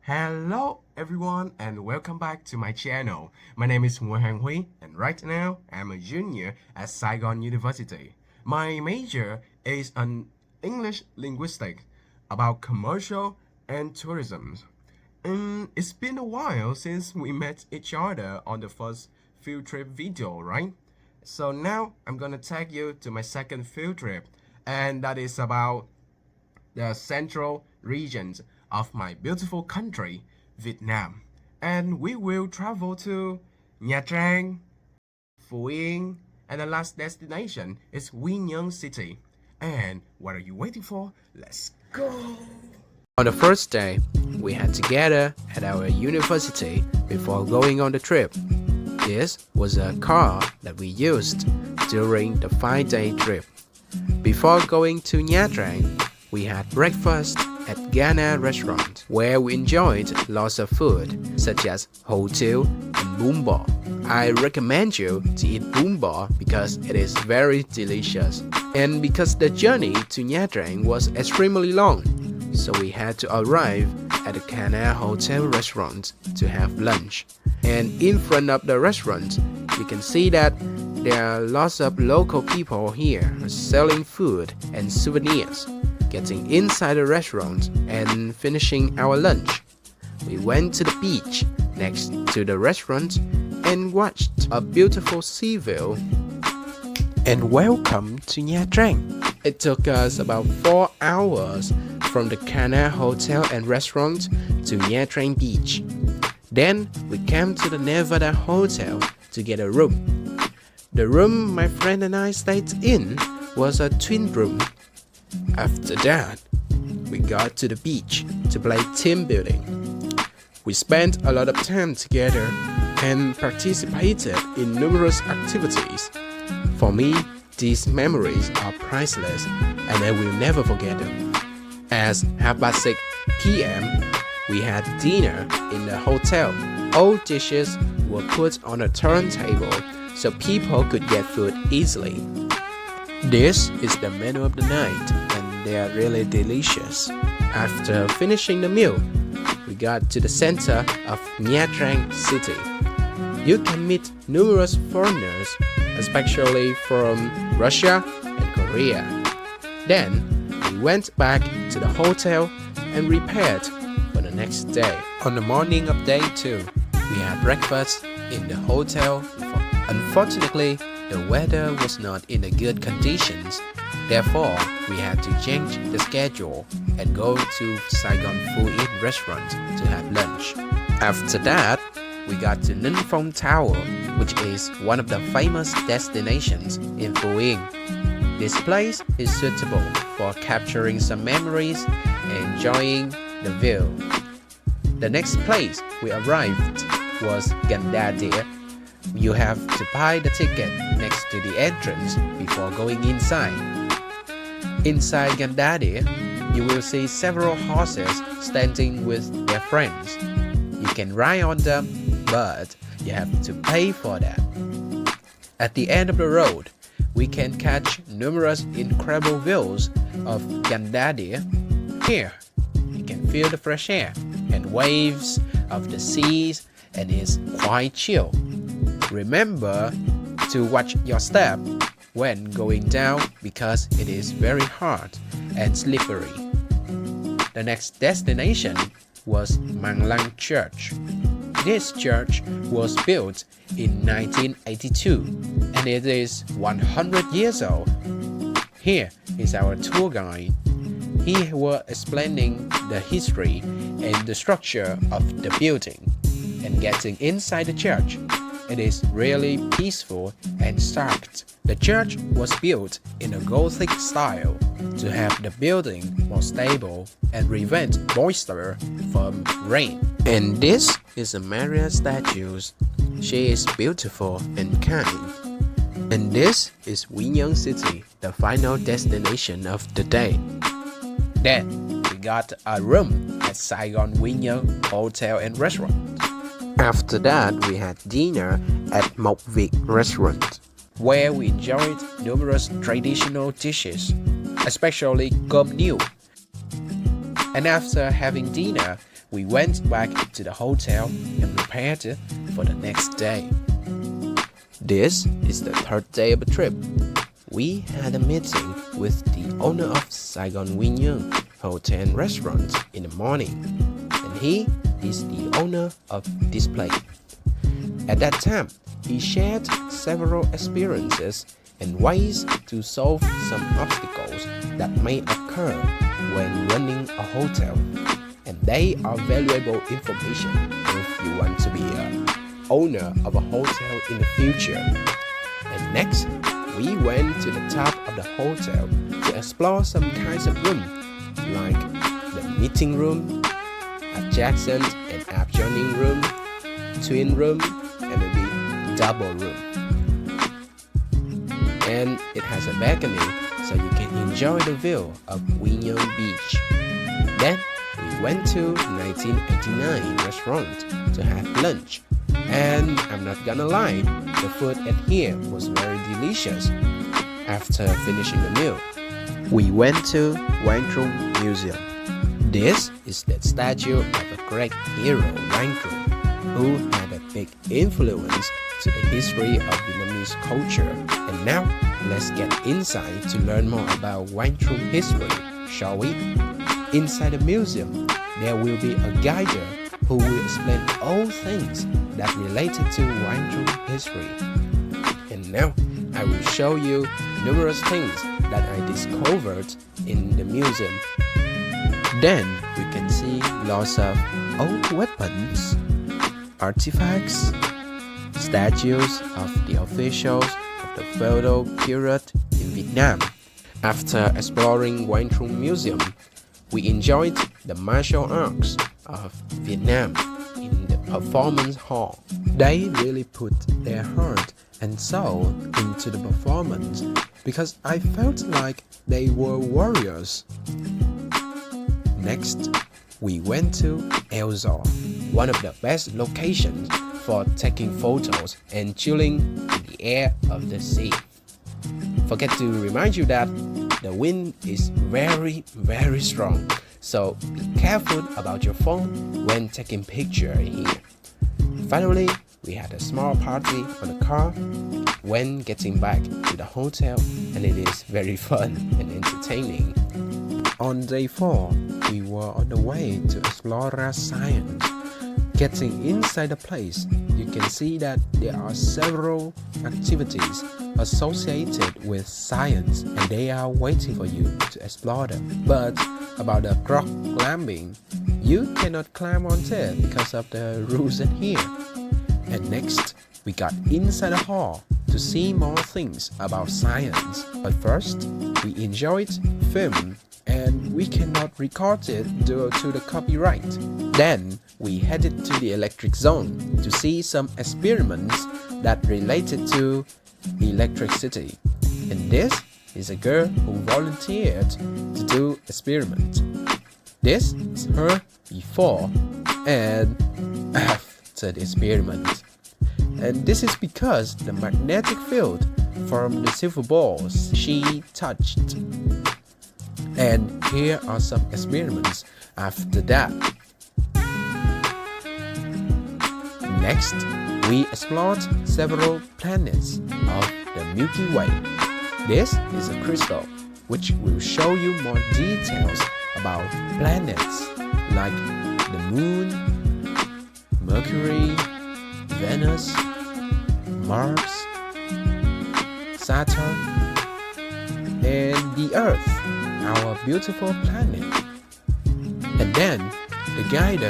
Hello everyone and welcome back to my channel. My name is Nguyễn Hoàng Huy and right now I'm a junior at Saigon University. My major is an English linguistics about commercial and tourism. And it's been a while since we met each other on the first field trip video, right? So now I'm gonna take you to my second field trip, and that is about the central regions of my beautiful country, Vietnam. And we will travel to Nha Trang, Phú Yên, and the last destination is Quy Nhơn City. And what are you waiting for? Let's go! On the first day, we had to gather at our university before going on the trip. This was a car that we used during the 5-day trip. Before going to Nha Trang, we had breakfast at Ghana restaurant, where we enjoyed lots of food such as hủ tiếu and bún bò. I recommend you to eat bún bò because it is very delicious. And because the journey to Nha Trang was extremely long, so we had to arrive at the Ghana Hotel restaurant to have lunch. And in front of the restaurant, you can see that there are lots of local people here selling food and souvenirs. Getting inside the restaurant and finishing our lunch, we went to the beach next to the restaurant and watched a beautiful sea view. And welcome to Nha Trang. It took us about 4 hours from the Ghana Hotel and restaurant to Nha Trang beach. Then we came to the Nevada Hotel to get a room. The room my friend and I stayed in was a twin room. After that, we got to the beach to play team building. We spent a lot of time together and participated in numerous activities. For me, these memories are priceless and I will never forget them. At 6:30 p.m., we had dinner in the hotel. All dishes were put on a turntable so people could get food easily. This is the menu of the night and they are really delicious. After finishing the meal, we got to the center of Nha Trang city. You can meet numerous foreigners, especially from Russia and Korea. Then we went back to the hotel and prepared for the next day. On the morning of day 2, we had breakfast in the hotel. Unfortunately, the weather was not in the good conditions. Therefore, we had to change the schedule and go to Saigon Phú Yên restaurant to have lunch. After that, we got to Ninh Phong Tower, which is one of the famous destinations in Phú Yên. This place is suitable for capturing some memories and enjoying the view. The next place we arrived was Gandadia. You have to buy the ticket next to the entrance before going inside. Inside Gandadia, you will see several horses standing with their friends. You can ride on them, but you have to pay for that. At the end of the road, we can catch numerous incredible views of Gandadia. Here, you can feel the fresh air and waves of the seas, and it's quite chill. Remember to watch your step when going down because it is very hard and slippery. The next destination was Mang Lang Church. This church was built in 1982 and it is 100 years old. Here is our tour guide. He was explaining the history and the structure of the building. And getting inside the church, it is really peaceful and stark. The church was built in a Gothic style to have the building more stable and prevent moisture from rain. And this is a Maria statue. She is beautiful and kind. And this is Quy Nhơn City, the final destination of the day. Then we got a room at Saigon Quy Nhơn Hotel and Restaurant. After that, we had dinner at Mộc Việt restaurant, where we enjoyed numerous traditional dishes, especially cơm niêu. And after having dinner, we went back to the hotel and prepared for the next day. This is the third day of the trip. We had a meeting with the owner of Saigon Winyoung Hotel and Restaurant in the morning, and he is the owner of this place. At that time, he shared several experiences and ways to solve some obstacles that may occur when running a hotel, and they are valuable information if you want to be an owner of a hotel in the future. And next, we went to the top of the hotel to explore some kinds of room, like the meeting room, adjacent and adjoining room, twin room, and maybe double room. And it has a balcony so you can enjoy the view of Winyoung Beach. Then we went to 1989 restaurant to have lunch. And I'm not gonna lie, the food at here was very delicious. After finishing the meal, we went to Wang Trung Museum. This is the statue of a great hero, Wang Trung, who had a big influence to the history of Vietnamese culture. And now, let's get inside to learn more about Wang Trung history, shall we? Inside the museum, there will be a guide who will explain all things that related to Wang Trung history. And now, I will show you numerous things that I discovered in the museum. Then, we can see lots of old weapons, artifacts, statues of the officials of the feudal period in Vietnam. After exploring Wang Trung Museum, we enjoyed the martial arts of Vietnam in the performance hall. They really put their heart and soul into the performance because I felt like they were warriors. Next, we went to El Zor, one of the best locations for taking photos and chilling in the air of the sea. Forget to remind you that the wind is very, very strong, so be careful about your phone when taking pictures here. Finally, we had a small party on the car when getting back to the hotel, and it is very fun and entertaining. On day 4, we were on the way to explore science. Getting inside the place, you can see that there are several activities associated with science and they are waiting for you to explore them. But about the rock climbing, you cannot climb onto it because of the rules in here. And next, we got inside the hall to see more things about science. But first, we enjoyed film and we cannot record it due to the copyright. Then we headed to the electric zone to see some experiments that related to electricity. And this is a girl who volunteered to do experiment. This is her before and after the experiment. And this is because the magnetic field from the silver balls she touched. And here are some experiments after that. Next, we explored several planets of the Milky Way. This is a crystal, which will show you more details about planets like the Moon, Mercury, Venus, Mars, Saturn, and the Earth, our beautiful planet. And then the guide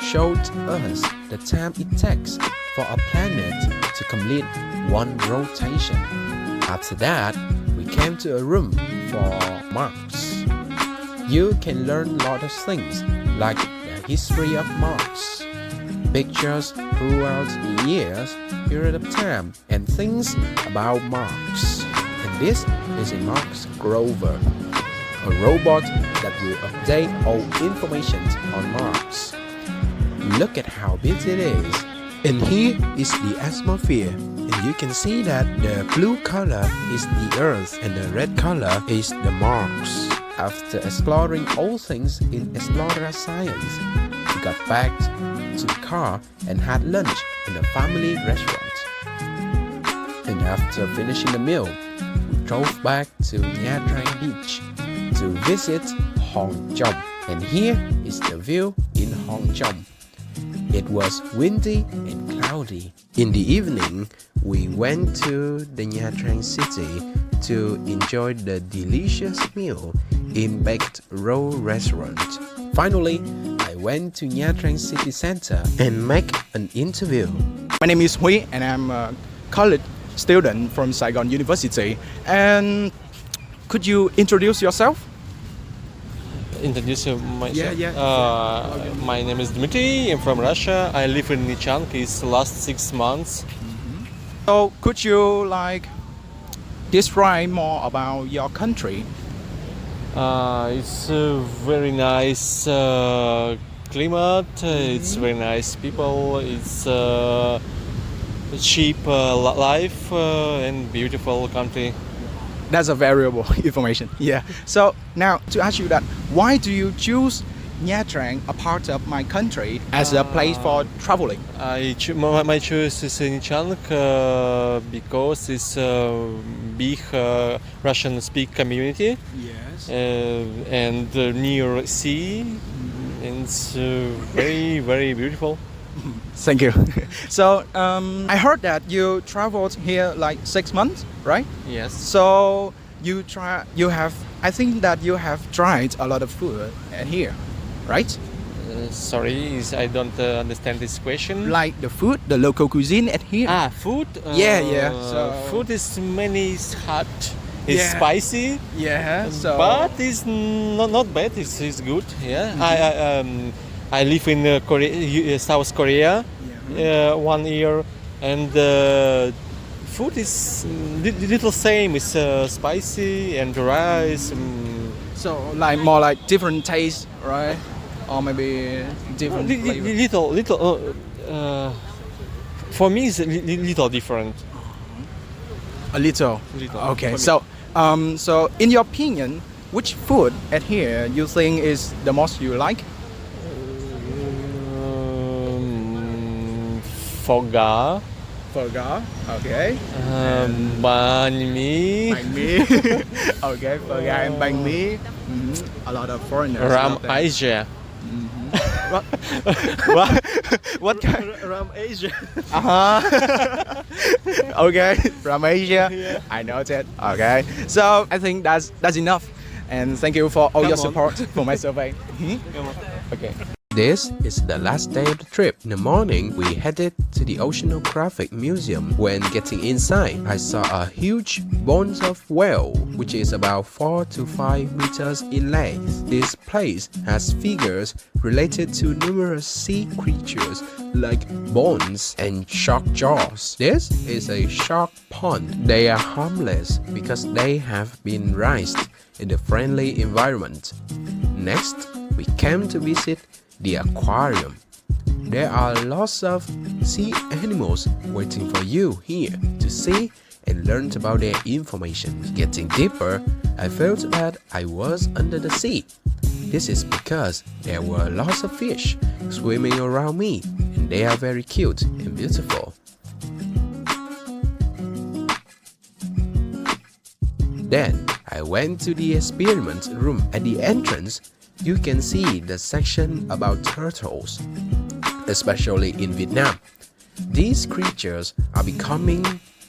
showed us the time it takes for a planet to complete one rotation. After that, we came to a room for Mars. You can learn a lot of things like the history of Mars, pictures throughout the years, period of time, and things about Mars. And this is a Mars Rover, a robot that will update all information on Mars. Look at how big it is. And here is the atmosphere. And you can see that the blue color is the Earth and the red color is the Mars. After exploring all things in Explorer Science, We got back to the car and had lunch in a family restaurant. And after finishing the meal, we drove back to Nha Trang Beach to visit Hong Kong. And here is the view in Hong Kong. It was windy and cloudy. In the evening, we went to the Nha Trang city to enjoy the delicious meal in Baked Roll restaurant. Finally, I went to Nha Trang city center and make an interview. My name is Huy and I'm a college student from Saigon University. And could you introduce yourself? Introduce myself. Yeah. My name is Dmitry. I'm from Russia. I live in Nichansk. It's the last 6 months. So could you describe more about your country? It's a very nice climate. It's very nice people. It's cheap life and beautiful country. That's a variable information. Yeah. So now to ask you that, why do you choose Nha Trang, a part of my country, as a place for traveling? My choice is in Nichansk because it's a big Russian-speak community. Yes. And near sea. And it's very, very beautiful. Thank you. So I heard that you traveled here 6 months, right? Yes. So I think that you have tried a lot of food here, right? Sorry, I don't understand this question. Like the food, the local cuisine at here. Food? Yeah. So food is it's hot. It's Yeah. spicy. yeah. So But it's not bad. It's good. Yeah. I live in South Korea 1 year, and food is little same. It's spicy and rice. so more like different taste, right? Or maybe different flavor. Little. For me, it's a little different. A little. Okay. For me. So in your opinion, which food at here you think is the most you like? Foga, Burger. Okay. banh mi, Okay, burger and banh mi. A lot of foreigners. ram love that. Asia. What kind? Ram Asia. Okay, from Asia. I know that. Okay, so I think that's enough. And thank you for all your Come on. support for my survey. Okay. This is the last day of the trip. In the morning, we headed to the Oceanographic Museum. When getting inside, I saw a huge bones of whale, which is about 4 to 5 meters in length. This place has figures related to numerous sea creatures like bones and shark jaws. This is a shark pond. They are harmless because they have been raised in a friendly environment. Next, we came to visit the aquarium. There are lots of sea animals waiting for you here to see and learn about their information. Getting deeper, I felt that I was under the sea. This is because there were lots of fish swimming around me, and they are very cute and beautiful. Then I went to the experiment room. At the entrance, you can see the section about turtles, especially in Vietnam. These creatures are becoming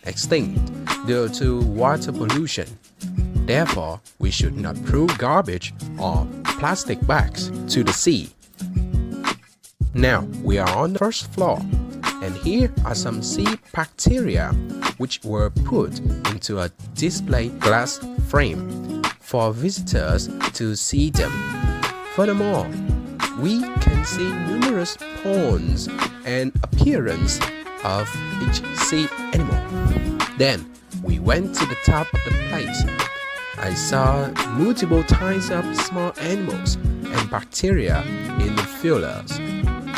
extinct due to water pollution. Therefore, we should not throw garbage or plastic bags to the sea. Now, we are on the first floor, and here are some sea bacteria which were put into a display glass frame for visitors to see them. Furthermore, we can see numerous ponds and appearance of each sea animal. Then we went to the top of the place. I saw multiple types of small animals and bacteria in the fillers.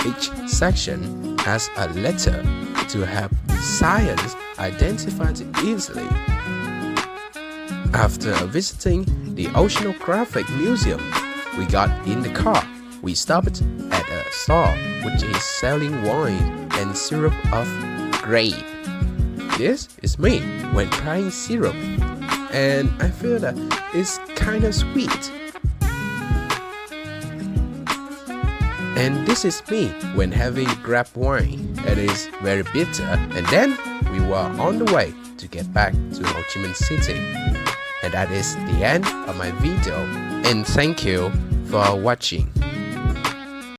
Each section has a letter to help science identify it easily. After visiting the Oceanographic Museum, we got in the car. we stopped at a stall which is selling wine and syrup of grape. This is me when trying syrup, and I feel that it's kind of sweet. And this is me when having grape wine. It is very bitter. And then we were on the way to get back to Ho Chi Minh City. And that is the end of my video. And thank you for watching.